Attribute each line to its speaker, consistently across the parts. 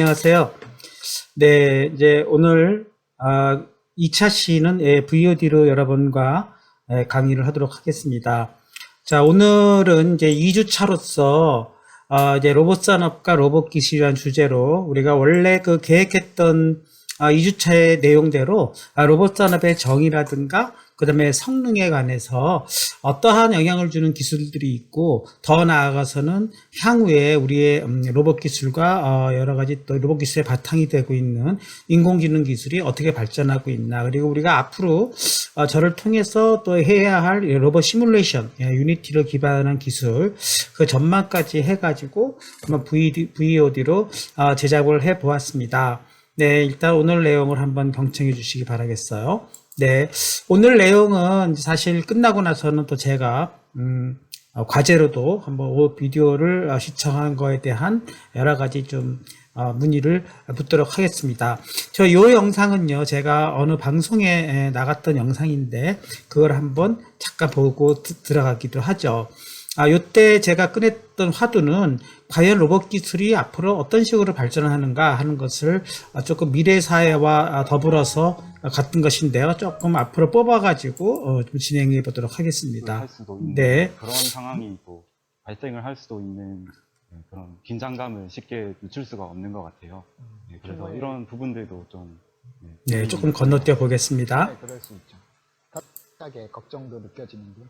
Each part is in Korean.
Speaker 1: 안녕하세요. 네, 이제 오늘 2차 시는 VOD로 여러분과 강의를 하도록 하겠습니다. 자, 오늘은 이제 2주차로서 이제 로봇 산업과 로봇 기술이라는 주제로 우리가 원래 그 계획했던 2주차의 내용대로 로봇 산업의 정의라든가 그다음에 성능에 관해서 어떠한 영향을 주는 기술들이 있고 더 나아가서는 향후에 우리의 로봇 기술과 여러 가지 또 로봇 기술의 바탕이 되고 있는 인공지능 기술이 어떻게 발전하고 있나, 그리고 우리가 앞으로 저를 통해서 또 해야 할 로봇 시뮬레이션, 유니티를 기반한 기술 그 전망까지 해가지고 한번 VOD로 제작을 해 보았습니다. 네, 일단 오늘 내용을 한번 경청해 주시기 바라겠어요. 네, 오늘 내용은 사실 끝나고 나서는 또 제가 과제로도 한번 비디오를 시청한 거에 대한 여러 가지 좀 문의를 붙도록 하겠습니다. 요 영상은요, 제가 어느 방송에 나갔던 영상인데 그걸 한번 잠깐 보고 들어가기도 하죠. 요때 제가 꺼냈던 화두는 과연 로봇 기술이 앞으로 어떤 식으로 발전하는가 하는 것을 조금 미래 사회와 더불어서 같은 것인데요. 조금 앞으로 뽑아가지고 좀 진행해 보도록 하겠습니다.
Speaker 2: 할 수도 있는
Speaker 1: 네.
Speaker 2: 그런 상황이 또 발생을 할 수도 있는 그런 긴장감을 쉽게 늦출 수가 없는 것 같아요. 네, 그래서 이런 부분들도 좀
Speaker 1: 네, 조금 건너뛰어 보겠습니다.
Speaker 3: 네, 그럴 수 있죠. 갑자기 걱정도 느껴지는데요.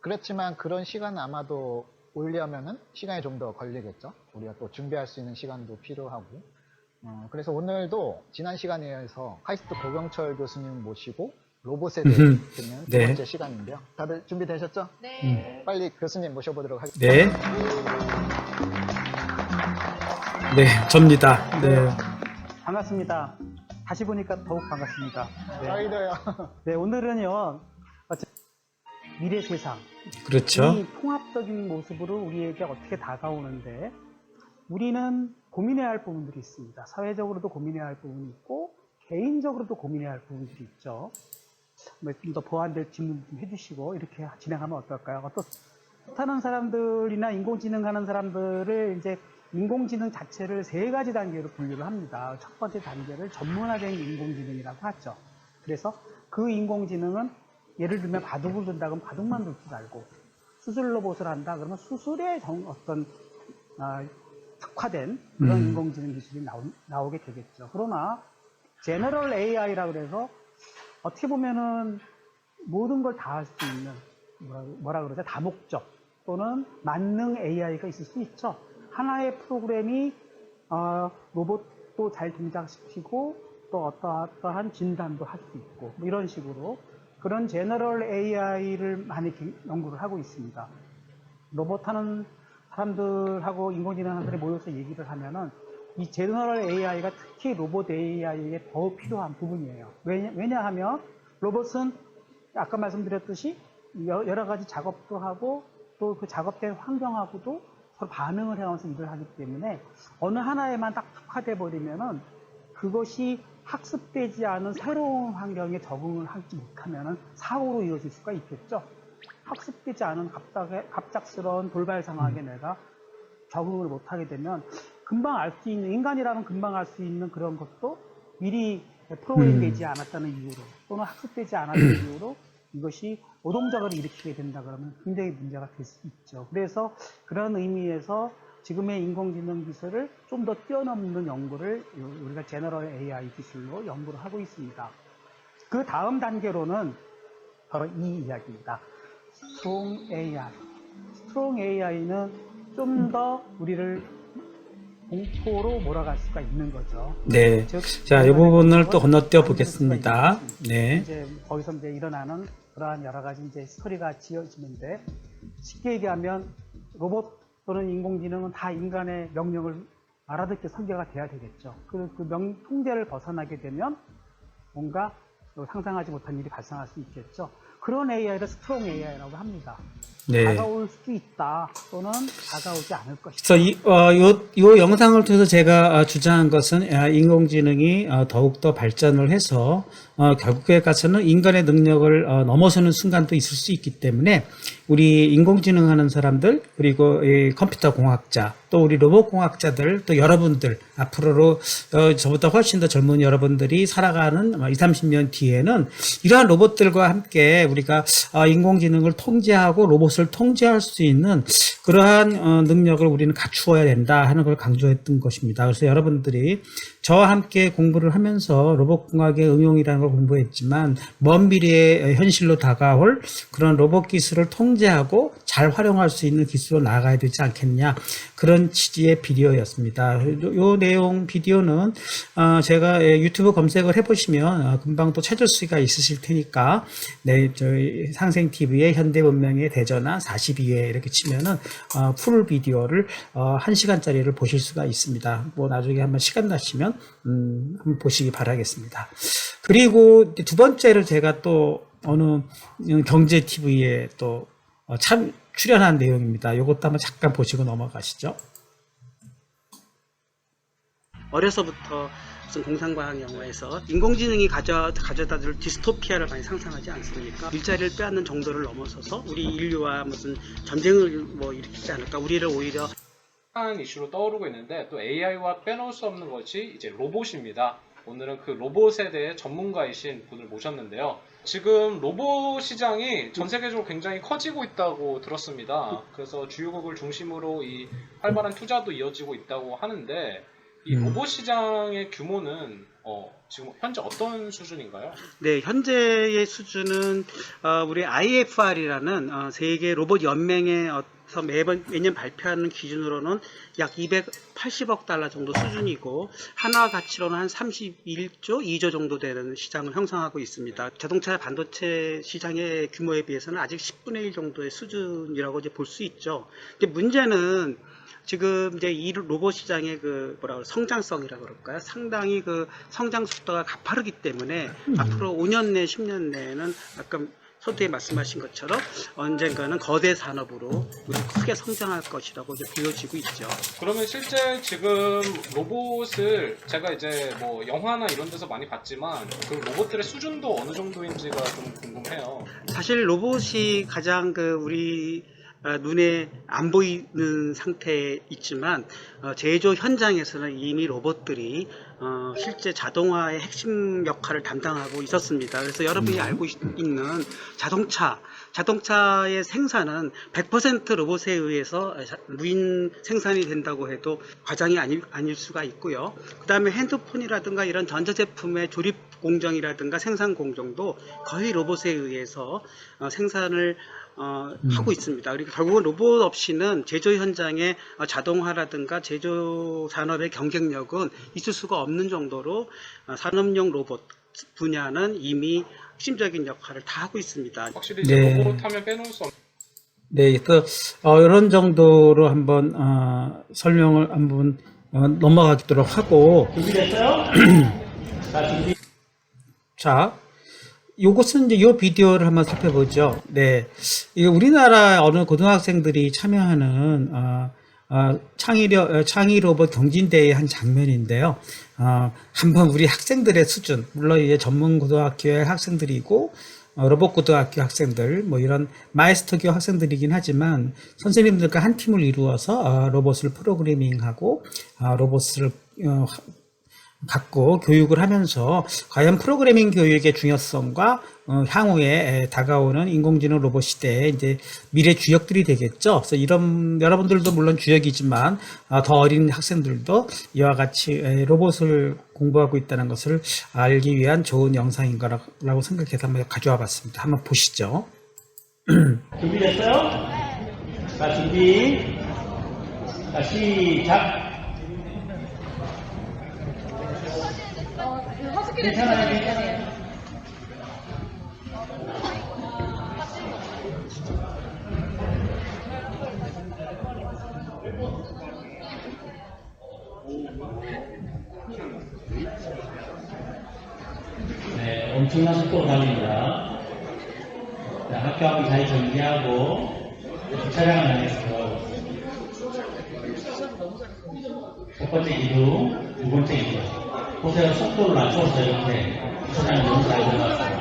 Speaker 3: 그렇지만 그런 시간은 아마도 오려면은 시간이 좀 더 걸리겠죠. 우리가 또 준비할 수 있는 시간도 필요하고. 그래서 오늘도 지난 시간에 이어서 카이스트 고경철 교수님 모시고 로봇에 대해 듣는 두
Speaker 1: 네.
Speaker 3: 번째 시간인데요. 다들 준비되셨죠?
Speaker 4: 네.
Speaker 3: 빨리 교수님 모셔보도록 하겠습니다.
Speaker 1: 네. 네, 접니다. 네.
Speaker 4: 반갑습니다. 다시 보니까 더욱 반갑습니다. 네,
Speaker 3: 저희도요.
Speaker 4: 네, 오늘은요, 미래 세상,
Speaker 1: 그렇죠.
Speaker 4: 이 통합적인 모습으로 우리에게 어떻게 다가오는데, 우리는 고민해야 할 부분들이 있습니다. 사회적으로도 고민해야 할 부분이 있고, 개인적으로도 고민해야 할 부분들이 있죠. 좀 더 보완될 질문 좀 해주시고, 이렇게 진행하면 어떨까요? 못하는 사람들이나 인공지능 하는 사람들을 이제 인공지능 자체를 세 가지 단계로 분류를 합니다. 첫 번째 단계를 전문화된 인공지능이라고 하죠. 그래서 그 인공지능은 예를 들면 바둑을 둔다 그러면 바둑만 둘 줄 알고, 수술 로봇을 한다 그러면 수술에 어떤 특화된 그런 인공지능 기술이 나오게 되겠죠. 그러나 제너럴 AI라고 그래서 어떻게 보면은 모든 걸 다 할 수 있는 뭐라 그러죠? 다목적 또는 만능 AI가 있을 수 있죠. 하나의 프로그램이 로봇도 잘 동작시키고 또 어떠한 진단도 할 수 있고 뭐 이런 식으로 그런 제너럴 AI를 많이 연구를 하고 있습니다. 로봇 하는 사람들하고 인공지능 하는 사람들이 모여서 얘기를 하면은 이 제너럴 AI가 특히 로봇 AI에 더 필요한 부분이에요. 왜냐하면 로봇은 아까 말씀드렸듯이 여러 가지 작업도 하고 또 그 작업된 환경하고도 서로 반응을 해가면서 일을 하기 때문에 어느 하나에만 딱 특화돼 버리면은 그것이 학습되지 않은 새로운 환경에 적응을 하지 못하면은 사고로 이어질 수가 있겠죠. 학습되지 않은 갑작스러운 돌발 상황에 내가 적응을 못하게 되면 금방 알 수 있는, 인간이라면 금방 알 수 있는 그런 것도 미리 프로그램 되지 않았다는 이유로 또는 학습되지 않았다는 이유로 이것이 노동작을 일으키게 된다 그러면 굉장히 문제가 될 수 있죠. 그래서 그런 의미에서 지금의 인공지능 기술을 좀 더 뛰어넘는 연구를 우리가 제너럴 AI 기술로 연구를 하고 있습니다. 그 다음 단계로는 바로 이 이야기입니다. 스트롱 AI. 스트롱 AI는 좀 더 우리를 공포로 몰아갈 수가 있는 거죠.
Speaker 1: 네. 자, 이 부분을 또 건너뛰어 보겠습니다. 네.
Speaker 4: 이제 거기서 이제 일어나는 그러한 여러 가지 이제 스토리가 지어지는데, 쉽게 얘기하면 로봇 또는 인공지능은 다 인간의 명령을 알아듣게 설계가 돼야 되겠죠. 그 통제를 벗어나게 되면 뭔가 상상하지 못한 일이 발생할 수 있겠죠. 그런 AI를 스트롱 AI라고 합니다.
Speaker 1: 네.
Speaker 4: 다가올 수도 있다 또는 다가오지 않을 것이다.
Speaker 1: 그래서 요 영상을 통해서 제가 주장한 것은 인공지능이 더욱더 발전을 해서 결국에 가서는 인간의 능력을 넘어서는 순간도 있을 수 있기 때문에 우리 인공지능 하는 사람들, 그리고 이 컴퓨터 공학자, 또 우리 로봇 공학자들, 또 여러분들, 앞으로 저보다 훨씬 더 젊은 여러분들이 살아가는 20, 30년 뒤에는 이러한 로봇들과 함께 우리가 인공지능을 통제하고 로봇을 통제할 수 있는 그러한 능력을 우리는 갖추어야 된다 하는 걸 강조했던 것입니다. 그래서 여러분들이 저와 함께 공부를 하면서 로봇공학의 응용이라는 걸 공부했지만 먼 미래의 현실로 다가올 그런 로봇 기술을 통제하고 잘 활용할 수 있는 기술로 나아가야 되지 않겠냐, 그런 취지의 비디오였습니다. 이 내용 비디오는 제가 유튜브 검색을 해보시면 금방 또 찾을 수가 있으실 테니까, 네, 저희 상생TV의 현대문명의 대전환 42회 이렇게 치면은 풀 비디오를 1시간짜리를 보실 수가 있습니다. 뭐 나중에 한번 시간 나시면 한번 보시기 바라겠습니다. 그리고 두 번째로 제가 또 어느 경제 TV에 또 출연한 내용입니다. 이것도 한번 잠깐 보시고 넘어가시죠.
Speaker 4: 어려서부터 무슨 공상과학 영화에서 인공지능이 가져다 줄 디스토피아를 많이 상상하지 않습니까? 일자리를 빼앗는 정도를 넘어서서 우리 인류와 무슨 전쟁을 뭐 일으키지 않을까, 우리를 오히려
Speaker 5: 한 이슈로 떠오르고 있는데, 또 AI와 빼놓을 수 없는 것이 이제 로봇입니다. 오늘은 그 로봇에 대해 전문가이신 분을 모셨는데요. 지금 로봇 시장이 전 세계적으로 굉장히 커지고 있다고 들었습니다. 그래서 주요국을 중심으로 이 활발한 투자도 이어지고 있다고 하는데, 이 로봇 시장의 규모는 지금 현재 어떤 수준인가요?
Speaker 4: 네, 현재의 수준은 우리 IFR이라는 세계 로봇 연맹에서 매년 발표하는 기준으로는 약 280억 달러 정도 수준이고, 한화 가치로는 한 31조, 2조 정도 되는 시장을 형성하고 있습니다. 자동차 반도체 시장의 규모에 비해서는 아직 10분의 1 정도의 수준이라고 이제 볼 수 있죠. 근데 문제는 지금 이제 이 로봇 시장의 성장성이라 그럴까요? 상당히 그 성장 속도가 가파르기 때문에 앞으로 5년 내, 10년 내에는 아까 서두에 말씀하신 것처럼 언젠가는 거대 산업으로 크게 성장할 것이라고 이제 보여지고 있죠.
Speaker 5: 그러면 실제 지금 로봇을 제가 이제 뭐 영화나 이런 데서 많이 봤지만, 그 로봇들의 수준도 어느 정도인지가 좀 궁금해요.
Speaker 4: 사실 로봇이 가장 우리 눈에 안 보이는 상태에 있지만 제조 현장에서는 이미 로봇들이 실제 자동화의 핵심 역할을 담당하고 있었습니다. 그래서 여러분이 알고 있는 자동차의 생산은 100% 로봇에 의해서 무인 생산이 된다고 해도 과장이 아닐 수가 있고요. 그 다음에 핸드폰이라든가 이런 전자제품의 조립 공정이라든가 생산 공정도 거의 로봇에 의해서 생산을 하고 있습니다. 그러니까 결국은 로봇 없이는 제조 현장의 자동화라든가 제조 산업의 경쟁력은 있을 수가 없는 정도로 산업용 로봇 분야는 이미 핵심적인 역할을 다 하고 있습니다.
Speaker 5: 확실히 이제
Speaker 1: 네.
Speaker 5: 로봇 하면 빼놓을 수 없는.
Speaker 1: 네, 이런 정도로 한번 설명을 한번 넘어가도록 하고.
Speaker 6: 준비됐어요? 자, 준비.
Speaker 1: 자, 요것은 이제 요 비디오를 한번 살펴보죠. 네, 이게 우리나라 어느 고등학생들이 참여하는 창의 로봇 경진대회의 한 장면인데요. 한번 우리 학생들의 수준, 물론 이제 전문 고등학교의 학생들이고 로봇 고등학교 학생들, 뭐 이런 마이스터교 학생들이긴 하지만 선생님들과 한 팀을 이루어서 로봇을 프로그래밍하고 로봇을 갖고 교육을 하면서 과연 프로그래밍 교육의 중요성과 향후에 다가오는 인공지능 로봇 시대에 이제 미래 주역들이 되겠죠. 그래서 이런 여러분들도 물론 주역이지만 더 어린 학생들도 이와 같이 로봇을 공부하고 있다는 것을 알기 위한 좋은 영상인 거라고 생각해서 한번 가져와 봤습니다. 한번 보시죠.
Speaker 6: 준비됐어요? 자, 준비. 자, 시작. 괜찮아요, 괜찮아요. 네, 엄청난 속도로 달립니다. 자, 학교 앞을 잘 정비하고 주차장을 향해서 첫 번째 기둥, 두 번째 기둥. 보세요. 속도를 낮춰서 이렇게 주차장이 너무 잘 들어갔어요.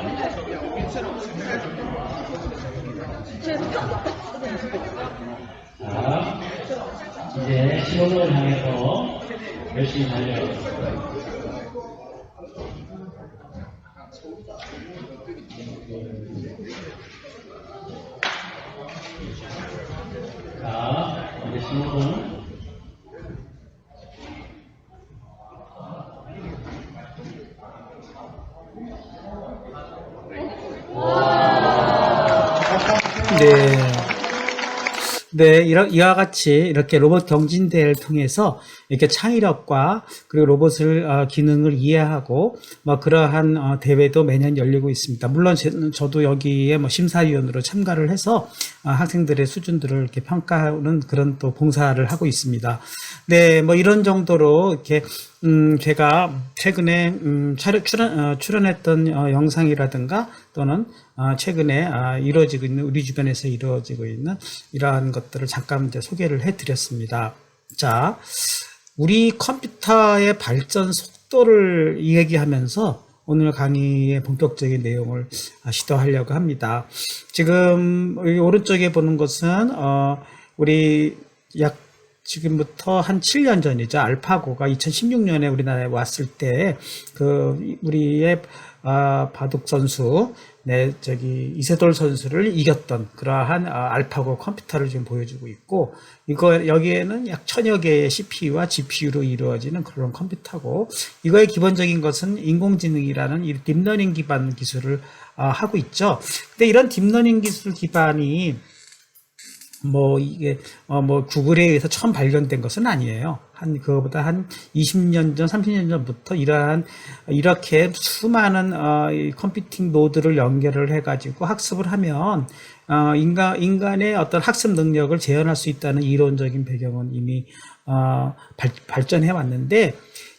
Speaker 6: 자, 이제 신호등을 향해서 열심히 달려요. 자, 이제 신호등.
Speaker 1: 네. 네, 이와 같이 이렇게 로봇 경진대회를 통해서 이렇게 창의력과 그리고 로봇을 기능을 이해하고 뭐 그러한 대회도 매년 열리고 있습니다. 물론 저도 여기에 뭐 심사위원으로 참가를 해서 학생들의 수준들을 이렇게 평가하는 그런 또 봉사를 하고 있습니다. 네, 뭐 이런 정도로 이렇게 제가 최근에 출연했던 영상이라든가 또는 최근에 이루어지고 있는 우리 주변에서 이루어지고 있는 이러한 것들을 잠깐 이제 소개를 해드렸습니다. 자, 우리 컴퓨터의 발전 속도를 얘기하면서 오늘 강의의 본격적인 내용을 시도하려고 합니다. 지금 여기 오른쪽에 보는 것은 우리 지금부터 한 7년 전이죠. 알파고가 2016년에 우리나라에 왔을 때 그 우리의 바둑 선수, 이세돌 선수를 이겼던 그러한 알파고 컴퓨터를 지금 보여주고 있고, 여기에는 약 1000여 개의 CPU와 GPU로 이루어지는 그런 컴퓨터고, 이거의 기본적인 것은 인공지능이라는 이 딥러닝 기반 기술을 하고 있죠. 근데 이런 딥러닝 기술 기반이 이게 구글에 의해서 처음 발견된 것은 아니에요. 그거보다 한 20년 전, 30년 전부터 이렇게 수많은 이 컴퓨팅 노드를 연결을 해가지고 학습을 하면 인간의 어떤 학습 능력을 재현할 수 있다는 이론적인 배경은 이미 발전해 왔는데,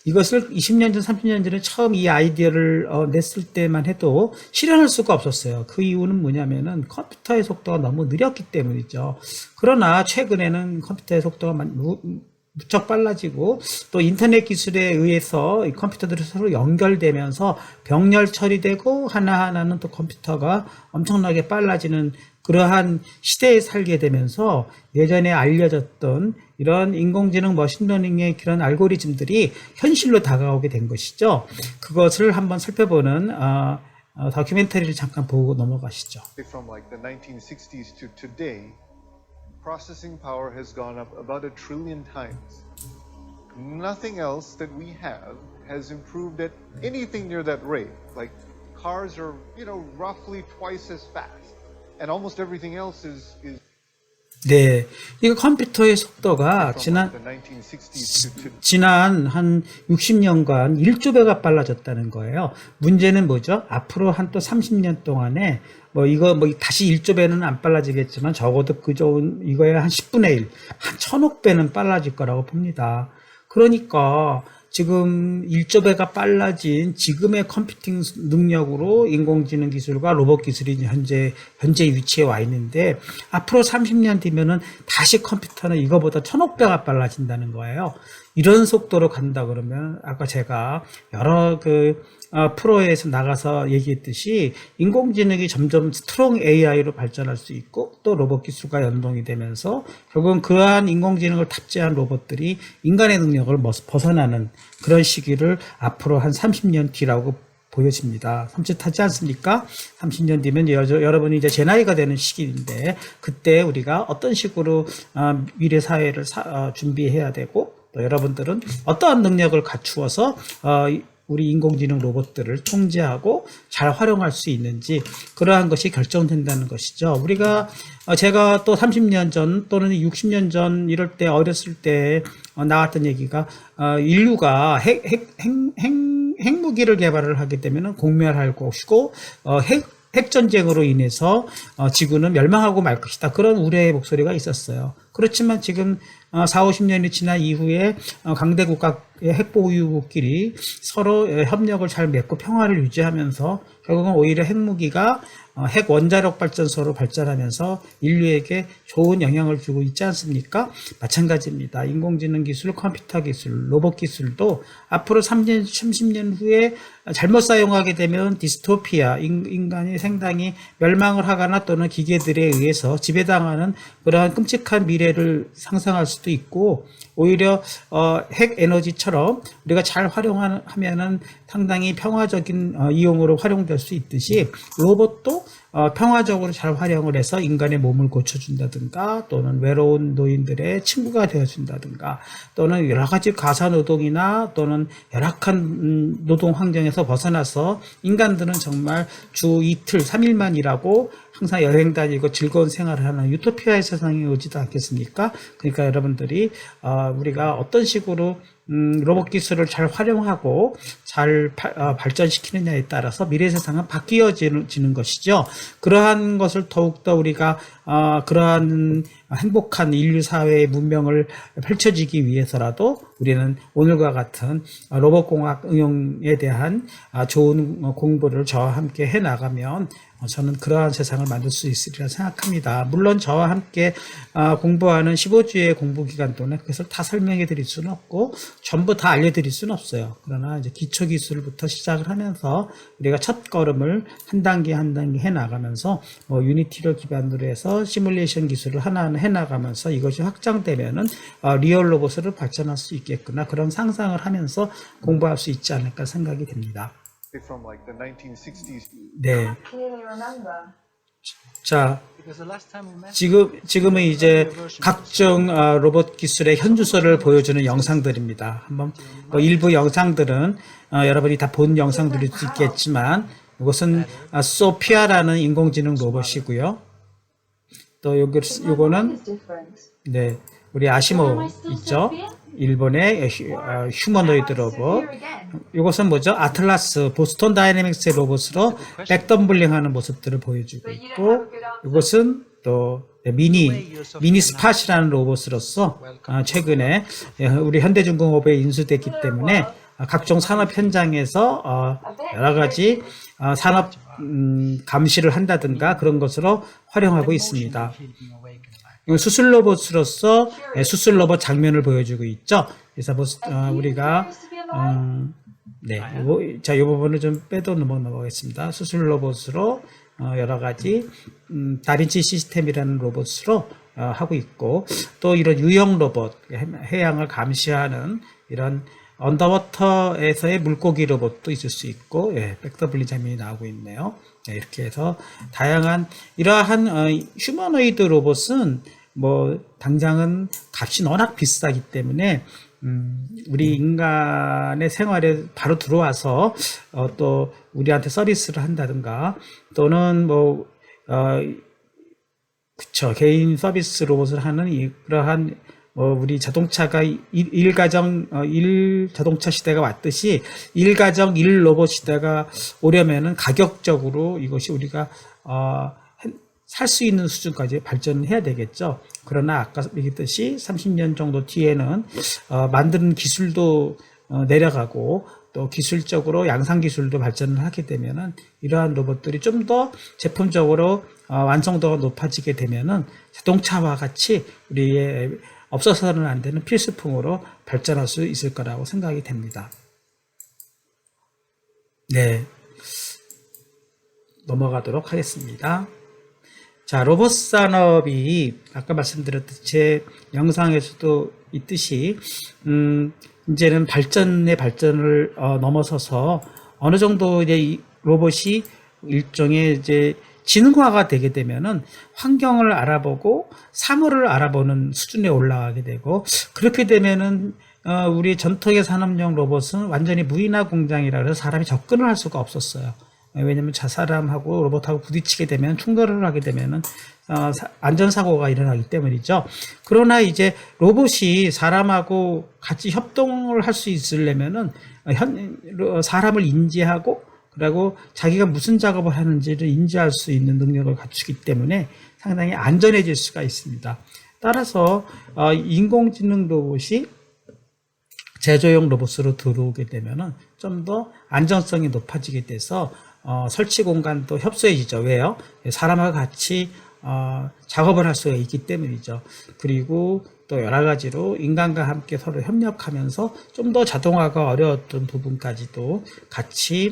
Speaker 1: 이것을 20년 전, 30년 전에 처음 이 아이디어를 냈을 때만 해도 실현할 수가 없었어요. 그 이유는 뭐냐면은 컴퓨터의 속도가 너무 느렸기 때문이죠. 그러나 최근에는 컴퓨터의 속도가 무척 빨라지고, 또 인터넷 기술에 의해서 이 컴퓨터들이 서로 연결되면서 병렬 처리되고 하나하나는 또 컴퓨터가 엄청나게 빨라지는 그러한 시대에 살게 되면서 예전에 알려졌던 이런 인공지능 머신러닝의 그런 알고리즘들이 현실로 다가오게 된 것이죠. 그것을 한번 살펴보는 다큐멘터리를 잠깐 보고 넘어가시죠.
Speaker 7: From like the 1960s to today, processing power has gone up about 1 trillion times. Nothing else that we have has improved at anything near that rate. Like cars are, roughly twice as fast, and almost everything else is
Speaker 1: 네, 이거 컴퓨터의 속도가
Speaker 7: from like the 1960s to
Speaker 1: 지난 한 60년간 1조 배가 빨라졌다는 거예요. 문제는 뭐죠? 앞으로 한 또 30년 동안에 다시 1조 배는 안 빨라지겠지만 적어도 이거에 한 10분의 1, 한 1000억 배는 빨라질 거라고 봅니다. 그러니까 지금 1조 배가 빨라진 지금의 컴퓨팅 능력으로 인공지능 기술과 로봇 기술이 현재 위치에 와 있는데, 앞으로 30년 뒤면은 다시 컴퓨터는 이거보다 1000억 배가 빨라진다는 거예요. 이런 속도로 간다 그러면 아까 제가 여러 프로에서 나가서 얘기했듯이 인공지능이 점점 스트롱 AI로 발전할 수 있고, 또 로봇 기술과 연동이 되면서 결국은 그러한 인공지능을 탑재한 로봇들이 인간의 능력을 벗어나는 그런 시기를 앞으로 한 30년 뒤라고 보여집니다. 섬찟하지 않습니까? 30년 뒤면 여러분이 이제 제 나이가 되는 시기인데, 그때 우리가 어떤 식으로 미래 사회를 준비해야 되고, 또 여러분들은 어떠한 능력을 갖추어서 우리 인공지능 로봇들을 통제하고 잘 활용할 수 있는지, 그러한 것이 결정된다는 것이죠. 제가 또 30년 전 또는 60년 전 이럴 때 어렸을 때 나왔던 얘기가, 인류가 핵무기를 개발을 하게 되면 공멸할 것이고, 핵전쟁으로 인해서 지구는 멸망하고 말 것이다. 그런 우려의 목소리가 있었어요. 그렇지만 지금 4, 50년이 지난 이후에 강대국가의 핵보유국끼리 서로 협력을 잘 맺고 평화를 유지하면서 결국은 오히려 핵무기가 핵 원자력 발전소로 발전하면서 인류에게 좋은 영향을 주고 있지 않습니까? 마찬가지입니다. 인공지능 기술, 컴퓨터 기술, 로봇 기술도 앞으로 30년 후에 잘못 사용하게 되면 디스토피아, 인간이 상당히 멸망을 하거나 또는 기계들에 의해서 지배당하는 그러한 끔찍한 미래를 상상할 수도 있고, 오히려 핵 에너지처럼 우리가 잘 활용하면은 상당히 평화적인 이용으로 활용될 수 있듯이 로봇도 평화적으로 잘 활용을 해서 인간의 몸을 고쳐준다든가 또는 외로운 노인들의 친구가 되어준다든가 또는 여러 가지 가사노동이나 또는 열악한 노동 환경에서 벗어나서 인간들은 정말 주 이틀, 3일만 일하고 항상 여행 다니고 즐거운 생활을 하는 유토피아의 세상이 오지도 않겠습니까? 그러니까 여러분들이 우리가 어떤 식으로 로봇 기술을 잘 활용하고 잘 발전시키느냐에 따라서 미래 세상은 바뀌어지는 것이죠. 그러한 것을 더욱더 우리가 그러한 행복한 인류 사회의 문명을 펼쳐지기 위해서라도 우리는 오늘과 같은 로봇공학 응용에 대한 좋은 공부를 저와 함께 해나가면 저는 그러한 세상을 만들 수 있으리라 생각합니다. 물론 저와 함께 공부하는 15주의 공부기간 동안 그것을 다 설명해 드릴 수는 없고 전부 다 알려드릴 수는 없어요. 그러나 이제 기초기술부터 시작을 하면서 우리가 첫 걸음을 한 단계 한 단계 해나가면서 유니티를 기반으로 해서 시뮬레이션 기술을 하나하나 해나가면서 이것이 확장되면은 리얼 로봇으로 발전할 수 있겠구나, 그런 상상을 하면서 공부할 수 있지 않을까 생각이 됩니다.
Speaker 7: From like the 1960s.
Speaker 1: 네.
Speaker 8: Clearly remember.
Speaker 1: 자, 지금은 이제 각종 로봇 기술의 현주소를 보여주는 영상들입니다. 한번 일부 영상들은 여러분이 다 본 영상들일 수 있겠지만 이것은 소피아라는 인공지능 로봇이고요. 또 요거는 네, 우리 아시모 있죠? 일본의 휴머노이드 로봇. 이것은 뭐죠? 아틀라스, 보스턴 다이내믹스의 로봇으로 백덤블링하는 모습들을 보여주고 있고, 이것은 또 미니 스팟이라는 로봇으로서 최근에 우리 현대중공업에 인수됐기 때문에 각종 산업 현장에서 여러 가지 산업 감시를 한다든가 그런 것으로 활용하고 있습니다. 수술 로봇으로서 수술 로봇 장면을 보여주고 있죠. 그래서 우리가 네, 자, 이 부분을 좀 빼도 넘어가겠습니다. 수술 로봇으로 여러 가지 다빈치 시스템이라는 로봇으로 하고 있고, 또 이런 유형 로봇, 해양을 감시하는 이런 언더워터에서의 물고기 로봇도 있을 수 있고, 예, 백더블리 장면이 나오고 있네요. 네, 이렇게 해서 다양한 이러한 휴머노이드 로봇은 뭐 당장은 값이 워낙 비싸기 때문에 우리 인간의 생활에 바로 들어와서 또 우리한테 서비스를 한다든가 또는 뭐 그쵸, 개인 서비스 로봇을 하는 이러한 우리 자동차가 일 자동차 시대가 왔듯이 일가정 일 로봇 시대가 오려면은 가격적으로 이것이 우리가 살 수 있는 수준까지 발전해야 되겠죠. 그러나 아까 얘기했듯이 30년 정도 뒤에는 만드는 기술도 내려가고 또 기술적으로 양산 기술도 발전을 하게 되면은 이러한 로봇들이 좀 더 제품적으로 완성도가 높아지게 되면은 자동차와 같이 우리의 없어서는 안 되는 필수품으로 발전할 수 있을 거라고 생각이 됩니다. 네, 넘어가도록 하겠습니다. 자, 로봇 산업이 아까 말씀드렸듯이 제 영상에서도 있듯이 이제는 발전의 발전을 넘어서서 어느 정도 이제 이 로봇이 일종의 이제 지능화가 되게 되면은 환경을 알아보고 사물을 알아보는 수준에 올라가게 되고, 그렇게 되면은 우리 전통의 산업용 로봇은 완전히 무인화 공장이라 해서 사람이 접근을 할 수가 없었어요. 왜냐면 사람하고 로봇하고 부딪히게 되면 충돌을 하게 되면은 안전사고가 일어나기 때문이죠. 그러나 이제 로봇이 사람하고 같이 협동을 할 수 있으려면은 사람을 인지하고 그리고 자기가 무슨 작업을 하는지를 인지할 수 있는 능력을 갖추기 때문에 상당히 안전해질 수가 있습니다. 따라서 인공지능 로봇이 제조용 로봇으로 들어오게 되면은 좀 더 안정성이 높아지게 돼서 설치 공간도 협소해지죠. 왜요? 사람과 같이 작업을 할 수가 있기 때문이죠. 그리고 또 여러 가지로 인간과 함께 서로 협력하면서 좀 더 자동화가 어려웠던 부분까지도 같이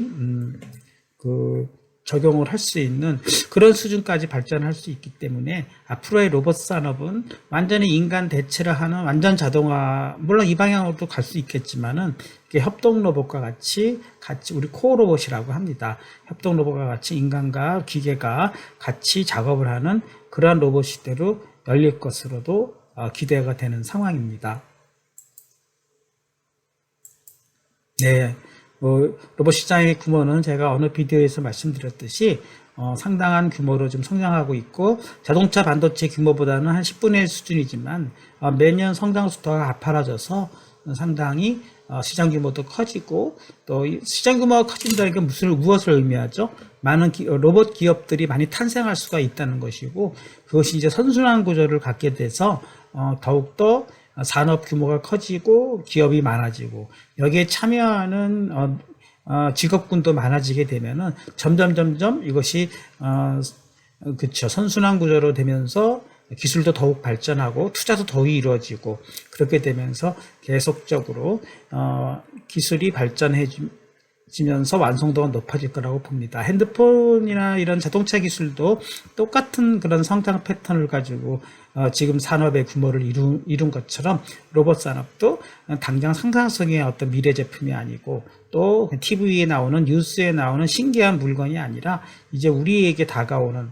Speaker 1: 적용을 할 수 있는 그런 수준까지 발전할 수 있기 때문에 앞으로의 로봇 산업은 완전히 인간 대체를 하는 완전 자동화, 물론 이 방향으로도 갈 수 있겠지만은 협동 로봇과 같이 우리 코어 로봇이라고 합니다. 협동 로봇과 같이 인간과 기계가 같이 작업을 하는 그러한 로봇 시대로 열릴 것으로도 기대가 되는 상황입니다. 네. 로봇 시장의 규모는 제가 어느 비디오에서 말씀드렸듯이 상당한 규모로 좀 성장하고 있고 자동차 반도체 규모보다는 한 10분의 1 수준이지만 매년 성장 속도가 가파라져서 상당히 시장 규모도 커지고 또 시장 규모가 커진다는 게 무엇을 의미하죠? 많은 로봇 기업들이 많이 탄생할 수가 있다는 것이고 그것이 이제 선순환 구조를 갖게 돼서 더욱더 산업 규모가 커지고 기업이 많아지고 여기에 참여하는 직업군도 많아지게 되면은 점점 이것이 그쵸 선순환 구조로 되면서 기술도 더욱 발전하고 투자도 더욱 이루어지고 그렇게 되면서 계속적으로 기술이 발전해지면서 완성도가 높아질 거라고 봅니다. 핸드폰이나 이런 자동차 기술도 똑같은 그런 성장 패턴을 가지고 지금 산업의 규모를 이룬 것처럼 로봇 산업도 당장 상상성의 어떤 미래 제품이 아니고 또 TV에 나오는 뉴스에 나오는 신기한 물건이 아니라 이제 우리에게 다가오는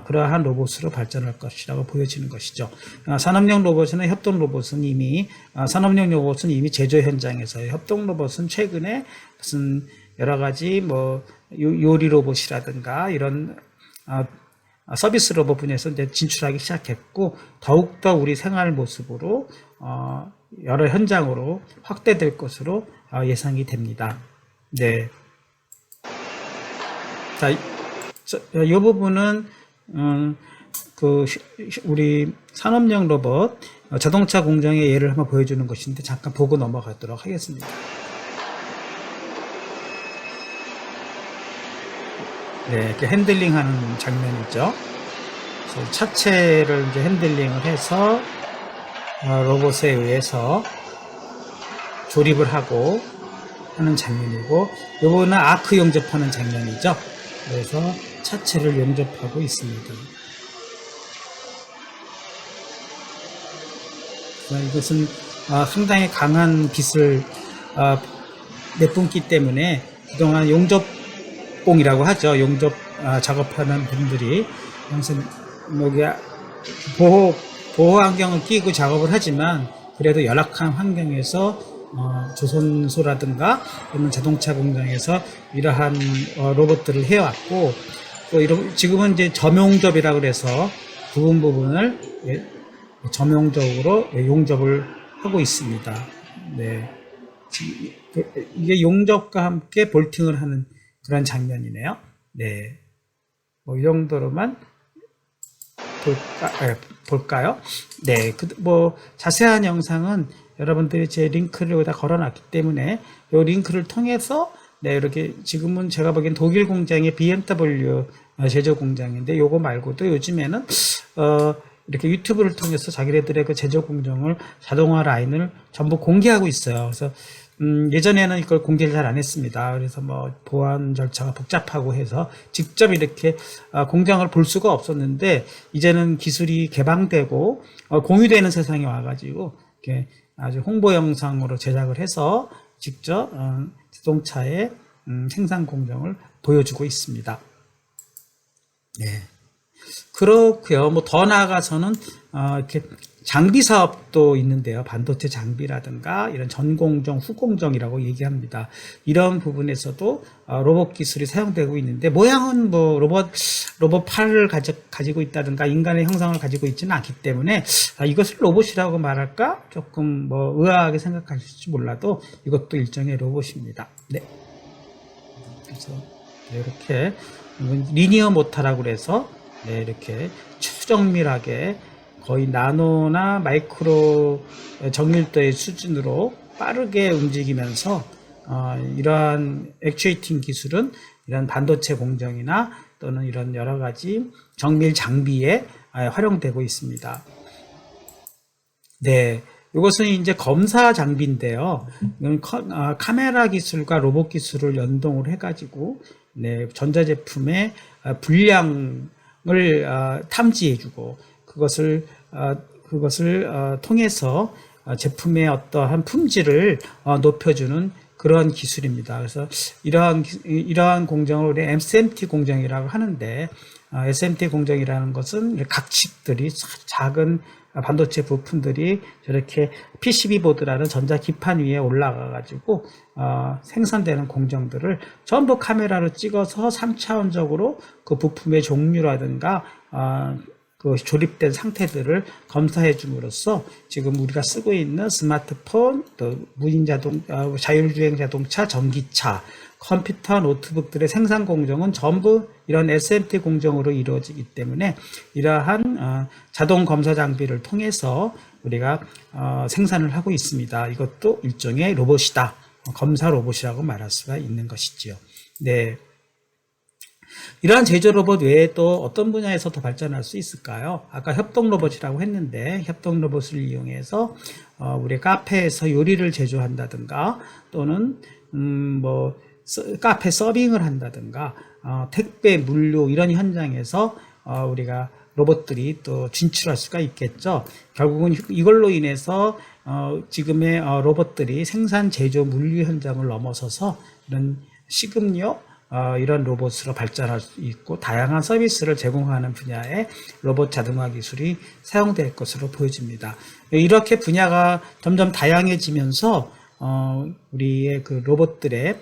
Speaker 1: 그러한 로봇으로 발전할 것이라고 보여지는 것이죠. 산업용 로봇이나 협동 로봇은 이미 산업용 로봇은 이미 제조 현장에서요. 협동 로봇은 최근에 무슨 여러 가지 요리 로봇이라든가 이런 서비스 로봇 분야에서 이제 진출하기 시작했고 더욱더 우리 생활 모습으로 여러 현장으로 확대될 것으로 예상이 됩니다. 네. 자, 이 부분은 우리 산업용 로봇 자동차 공정의 예를 한번 보여주는 것인데 잠깐 보고 넘어가도록 하겠습니다. 네, 이렇게 핸들링하는 장면이죠. 차체를 이제 핸들링을 해서 로봇에 의해서 조립을 하고 하는 장면이고, 요거는 아크 용접하는 장면이죠. 그래서 차체를 용접하고 있습니다. 이것은 상당히 강한 빛을 내뿜기 때문에 그동안 용접공이라고 하죠. 용접 작업하는 분들이 항상 여기 보호 안경을 끼고 작업을 하지만 그래도 열악한 환경에서 조선소라든가 또는 자동차 공장에서 이러한 로봇들을 해왔고, 또 지금은 이제 점용접이라고 그래서 부분을 점용적으로 용접을 하고 있습니다. 네. 이게 용접과 함께 볼팅을 하는 그런 장면이네요. 네. 이 정도로만 볼까요? 네. 자세한 영상은 여러분들이 제 링크를 여기다 걸어놨기 때문에 이 링크를 통해서 이렇게 지금은 제가 보기엔 독일 공장의 BMW 제조 공장인데 요거 말고도 요즘에는 이렇게 유튜브를 통해서 자기네들의 그 제조 공정을 자동화 라인을 전부 공개하고 있어요. 그래서 예전에는 이걸 공개를 잘 안 했습니다. 그래서 보안 절차가 복잡하고 해서 직접 이렇게 공장을 볼 수가 없었는데 이제는 기술이 개방되고 공유되는 세상에 와가지고 이렇게 아주 홍보 영상으로 제작을 해서 직접 자동차의 생산 공정을 보여주고 있습니다. 네. 그렇고요. 더 나아가서는 이렇게 장비 사업도 있는데요. 반도체 장비라든가 이런 전공정, 후공정이라고 얘기합니다. 이런 부분에서도 로봇 기술이 사용되고 있는데 모양은 로봇 팔을 가지고 있다든가 인간의 형상을 가지고 있지는 않기 때문에 이것을 로봇이라고 말할까? 조금 의아하게 생각하실지 몰라도 이것도 일종의 로봇입니다. 네. 그래서 이렇게 리니어 모터라고 그래서 이렇게 초정밀하게 거의 나노나 마이크로 정밀도의 수준으로 빠르게 움직이면서 이러한 액추에이팅 기술은 이런 반도체 공정이나 또는 이런 여러 가지 정밀 장비에 활용되고 있습니다. 네, 이것은 이제 검사 장비인데요. 이건 카메라 기술과 로봇 기술을 연동을 해가지고 네, 전자제품의 불량을 탐지해주고 그것을 통해서 제품의 어떠한 품질을 높여주는 그런 기술입니다. 그래서 이러한 공정을 우리 SMT 공정이라고 하는데, SMT 공정이라는 것은 각축들이 작은 반도체 부품들이 저렇게 PCB 보드라는 전자 기판 위에 올라가 가지고 생산되는 공정들을 전부 카메라로 찍어서 3차원적으로 그 부품의 종류라든가 그 조립된 상태들을 검사해 줌으로써 지금 우리가 쓰고 있는 스마트폰, 또 자율주행 자동차, 전기차, 컴퓨터, 노트북들의 생산 공정은 전부 이런 SMT 공정으로 이루어지기 때문에 이러한 자동 검사 장비를 통해서 우리가 생산을 하고 있습니다. 이것도 일종의 로봇이다. 검사 로봇이라고 말할 수가 있는 것이지요. 네. 이러한 제조 로봇 외에 또 어떤 분야에서 더 발전할 수 있을까요? 아까 협동 로봇이라고 했는데 협동 로봇을 이용해서 우리 카페에서 요리를 제조한다든가 또는 카페 서빙을 한다든가 택배, 물류 이런 현장에서 우리가 로봇들이 또 진출할 수가 있겠죠. 결국은 이걸로 인해서 지금의 로봇들이 생산, 제조, 물류 현장을 넘어서서 이런 식음료 이런 로봇으로 발전할 수 있고 다양한 서비스를 제공하는 분야에 로봇 자동화 기술이 사용될 것으로 보여집니다. 이렇게 분야가 점점 다양해지면서 우리의 그 로봇들의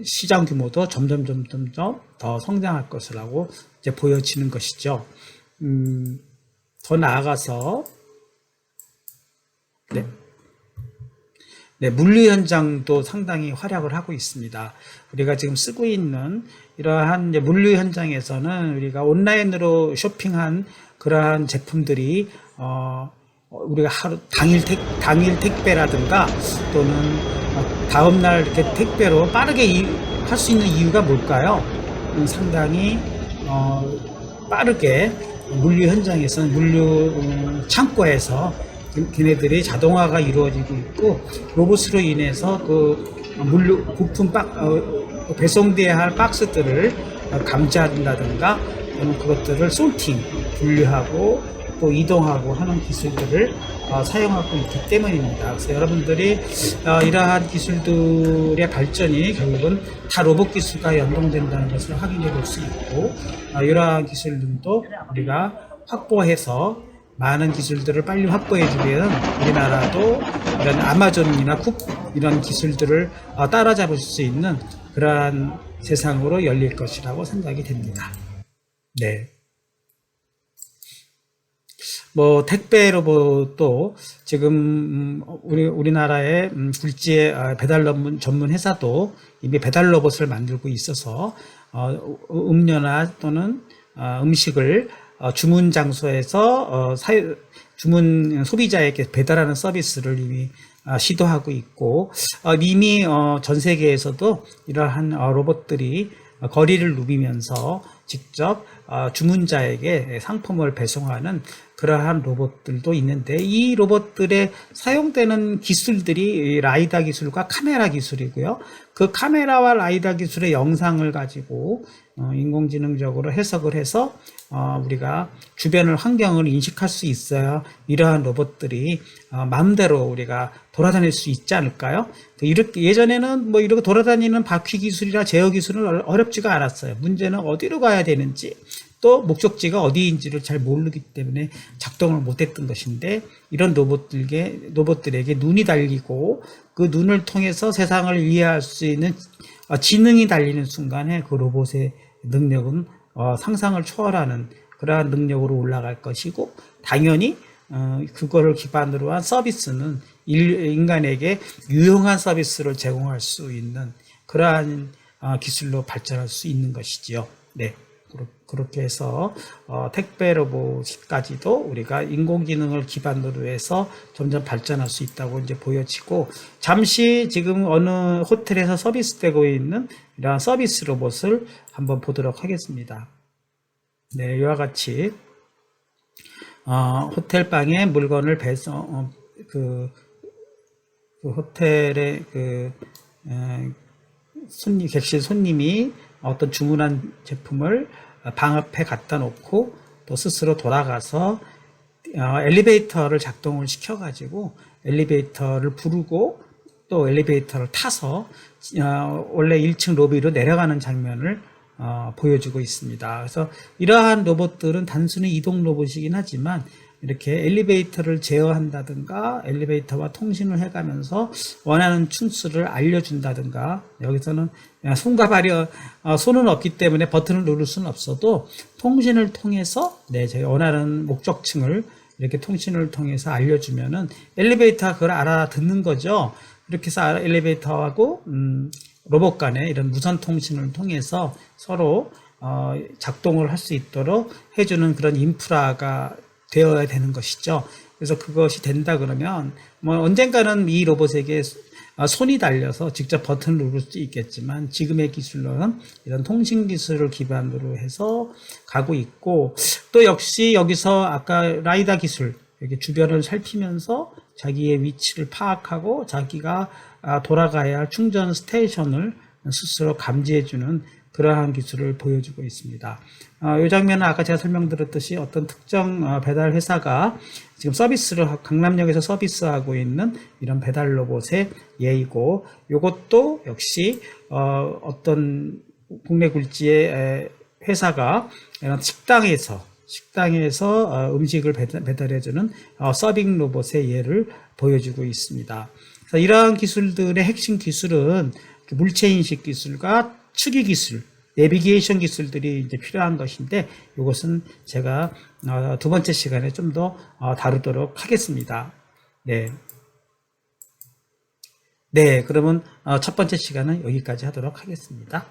Speaker 1: 시장 규모도 점점 더 성장할 것이라고 이제 보여지는 것이죠. 더 나아가서 물류 현장도 상당히 활약을 하고 있습니다. 우리가 지금 쓰고 있는 이러한 이제 물류 현장에서는 우리가 온라인으로 쇼핑한 그러한 제품들이 우리가 하루 당일 택배라든가 또는 다음날 이렇게 택배로 빠르게 할 수 있는 이유가 뭘까요? 상당히 빠르게 물류 현장에서는 물류 창고에서 걔네들이 자동화가 이루어지고 있고 로봇으로 인해서 그 물류 부품 배송돼야 할 박스들을 감지한다든가 또는 그것들을 sorting 분류하고 또 이동하고 하는 기술들을 사용하고 있기 때문입니다. 그래서 여러분들이 이러한 기술들의 발전이 결국은 다 로봇 기술과 연동된다는 것을 확인해 볼 수 있고 이러한 기술들도 우리가 확보해서 많은 기술들을 빨리 확보해주면 우리나라도 이런 아마존이나 이런 기술들을 따라잡을 수 있는 그러한 세상으로 열릴 것이라고 생각이 됩니다. 네. 택배 로봇도 지금 우리나라의 굴지의 배달 전문 회사도 이미 배달 로봇을 만들고 있어서 음료나 또는 음식을 주문 장소에서 주문 소비자에게 배달하는 서비스를 이미 시도하고 있고 이미 전 세계에서도 이러한 로봇들이 거리를 누비면서 직접 주문자에게 상품을 배송하는 그러한 로봇들도 있는데 이 로봇들에 사용되는 기술들이 라이다 기술과 카메라 기술이고요. 그 카메라와 라이다 기술의 영상을 가지고 인공지능적으로 해석을 해서 우리가 주변을 환경을 인식할 수 있어야 이러한 로봇들이 마음대로 우리가 돌아다닐 수 있지 않을까요? 이렇게 예전에는 이렇게 돌아다니는 바퀴 기술이나 제어 기술은 어렵지가 않았어요. 문제는 어디로 가야 되는지 또 목적지가 어디인지를 잘 모르기 때문에 작동을 못했던 것인데 이런 로봇들에게 눈이 달리고 그 눈을 통해서 세상을 이해할 수 있는 지능이 달리는 순간에 그 로봇의 능력은 상상을 초월하는 그러한 능력으로 올라갈 것이고 당연히 그거를 기반으로 한 서비스는 인간에게 유용한 서비스를 제공할 수 있는 그러한 기술로 발전할 수 있는 것이지요. 네. 그렇게 해서 택배 로봇까지도 우리가 인공지능을 기반으로 해서 점점 발전할 수 있다고 이제 보여지고, 잠시 지금 어느 호텔에서 서비스되고 있는 이러한 서비스 로봇을 한번 보도록 하겠습니다. 네, 이와 같이 호텔 방에 물건을 배송, 그 호텔의 객실 손님이 어떤 주문한 제품을 방 앞에 갖다 놓고 또 스스로 돌아가서 엘리베이터를 작동을 시켜가지고 엘리베이터를 부르고 또 엘리베이터를 타서 원래 1층 로비로 내려가는 장면을 보여주고 있습니다. 그래서 이러한 로봇들은 단순히 이동 로봇이긴 하지만 이렇게 엘리베이터를 제어한다든가 엘리베이터와 통신을 해가면서 원하는 층수를 알려준다든가, 여기서는 손과 발이 손은 없기 때문에 버튼을 누를 수는 없어도 통신을 통해서 저희 원하는 목적층을 이렇게 통신을 통해서 알려주면은 엘리베이터가 그걸 알아듣는 거죠. 이렇게 해서 엘리베이터하고 로봇 간의 이런 무선 통신을 통해서 서로 작동을 할 수 있도록 해주는 그런 인프라가 되어야 되는 것이죠. 그래서 그것이 된다 그러면 언젠가는 이 로봇에게 손이 달려서 직접 버튼을 누를 수 있겠지만, 지금의 기술로는 이런 통신 기술을 기반으로 해서 가고 있고, 또 역시 여기서 아까 라이다 기술, 이렇게 주변을 살피면서 자기의 위치를 파악하고 자기가 돌아가야 할 충전 스테이션을 스스로 감지해주는 그러한 기술을 보여주고 있습니다. 이 장면은 아까 제가 설명드렸듯이 어떤 특정 배달 회사가 지금 강남역에서 서비스하고 있는 이런 배달 로봇의 예이고, 이것도 역시 어떤 국내 굴지의 회사가 이런 식당에서 음식을 배달해주는 서빙 로봇의 예를 보여주고 있습니다. 그래서 이러한 기술들의 핵심 기술은 물체인식 기술과 추기 기술, 내비게이션 기술들이 이제 필요한 것인데, 이것은 제가 두 번째 시간에 좀 더 다루도록 하겠습니다. 네, 그러면 첫 번째 시간은 여기까지 하도록 하겠습니다.